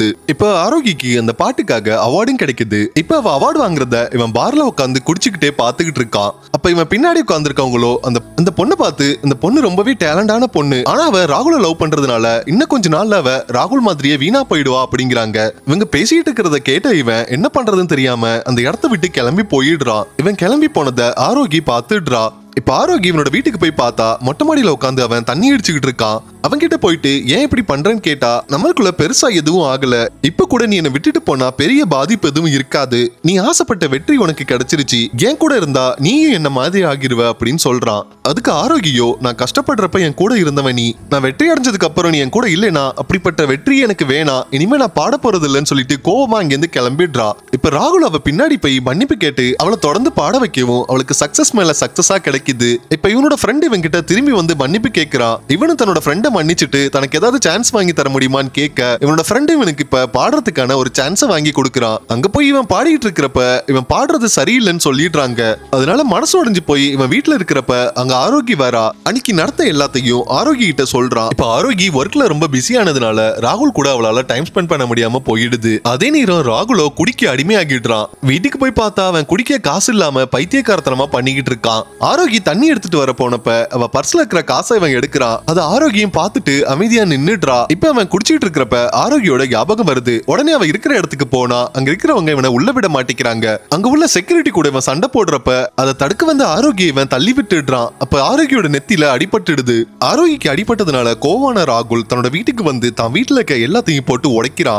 வருது. இப்ப ஆரோக்கிக்கு அந்த பாட்டுக்காக அவார்டும் கிடைக்குது. இப்ப அவ அவார்டு வாங்குறத இவன் பார்ல உட்காந்து குடிச்சுக்கிட்டே பாத்துக்கிட்டு இருக்கான். அப்ப இவன் பின்னாடி உட்கார்ந்துருக்கவங்களோ அந்த பொண்ணை பார்த்து இந்த பொண்ணு ரொம்பவே டேலண்டான பொண்ணு, ஆனா அவ ராகுல லவ் பண்றதுனால இன்னும் கொஞ்ச நாள்ல அவ ராகுல் மாதிரியே வீணா போயிடுவா அப்படிங்கிறாங்க. இவங்க பேசிட்டு இருக்கிறத கேட்ட இவன் என்ன பண்றதுன்னு தெரியாம அந்த இடத்த விட்டு கிளம்பி போயிடுறான். இவன் கிளம்பி போனதை ஆரோக்கி பாத்துடுறா. இப்ப ஆரோக்கி இவனோட வீட்டுக்கு போய் பார்த்தா மொட்டை மாடியில உட்காந்து அவன் தண்ணி அடிச்சுக்கிட்டு இருக்கான். அவன் கிட்ட போயிட்டு ஏன் இப்படி பண்றேன்னு கேட்டா, நம்மளுக்குள்ள பெருசா எதுவும் ஆகல, இப்ப கூட நீ என்ன விட்டுட்டு போனா பெரிய பாதிப்பு எதுவும் இருக்காது, நீ ஆசைப்பட்ட வெற்றி உனக்கு கிடைச்சிருச்சு, என் கூட இருந்தா நீயும் என்ன மாதிரி ஆகிருவ அப்படின்னு சொல்றான். அதுக்கு ஆரோக்கியோ, நான் கஷ்டப்படுறப்ப என் கூட இருந்தவன் நீ, நான் வெற்றி அடைஞ்சதுக்கு அப்புறம் நீ என் கூட இல்லைனா அப்படிப்பட்ட வெற்றி எனக்கு வேணாம், இனிமே நான் பாட போறது இல்லைன்னு சொல்லிட்டு கோவமா அங்கிருந்து கிளம்பிடுறா. இப்ப ராகுல் அவ பின்னாடி போய் மன்னிப்பு கேட்டு அவளை தொடர்ந்து பாட வைக்கவும் அவளுக்கு சக்சஸ் மேல சக்சஸா கிடைக்குது. இப்ப இவனோட ஃப்ரெண்ட் இவன் கிட்ட திரும்பி வந்து மன்னிப்பு கேட்கிறான். இவனு தன்னோட ஃப்ரெண்டை மன்னிச்சுட்டு தனக்கு ஏதாவது சான்ஸ் வாங்கி தர முடியுமான்னு கேட்க இவனோட ஃப்ரெண்ட் இவனுக்கு இப்ப பாடுறதுக்கான ஒரு சான்ஸை வாங்கி கொடுக்கறான். அங்க போய் இவன் பாடிட்டு இருக்கிறப்ப இவன் பாடுறது சரியில்லைன்னு சொல்லிடுறாங்க. அதனால மனசு உடைஞ்சு போய் இவன் வீட்டுல இருக்கிறப்ப அங்க ஆரோக்கி வரா. அன்னைக்கு நடத்த எல்லாத்தையும் ஆரோக்கி கிட்ட சொல்றான். இப்ப ஆரோக்கி ஒர்க்ல ரொம்ப பிஸியானதுனால ராகுல் கூட அவளால டைம் ஸ்பெண்ட் பண்ண முடியாம போயிடுது. அதே நேரம் ராகுலோ குடிக்க அடிமையாகிடுறான். வீட்டுக்கு போய் பார்த்தா அவன் குடிக்க காசு இல்லாம பைத்தியக்காரத்தனமா பண்ணிக்கிட்டு இருக்கான். ஆரோக்கி தண்ணி எடுத்துட்டு வர போனப்ப அவ பர்ஸ்ல இருக்கிற காசை இவன் எடுக்கிறான். அது ஆரோக்கியம் பார்த்துட்டு அமைதியா நின்னுடுறா. இப்ப அவன் குடிச்சிட்டு இருக்கிறப்ப ஆரோக்கியோட ஞாபகம் வருது. உடனே அவ இருக்கிற இடத்துக்கு போனா அங்க இருக்கிறவங்க இவனை உள்ள விட மாட்டேங்கிறாங்க. அங்க உள்ள செக்யூரிட்டி கூட இவன் சண்டை போடுறப்ப அதை தடுக்க வந்த ஆரோக்கிய இவன் தள்ளி விட்டுடுறான். அப்ப ஆரோக்கியோட நெத்தியில அடிபட்டுடுது. ஆரோக்கிக்கு அடிபட்டதுனால கோவான ராகுல் தன்னோட வீட்டுக்கு வந்து தான் வீட்டுல இருக்க எல்லாத்தையும் போட்டு உடைக்கிறான்.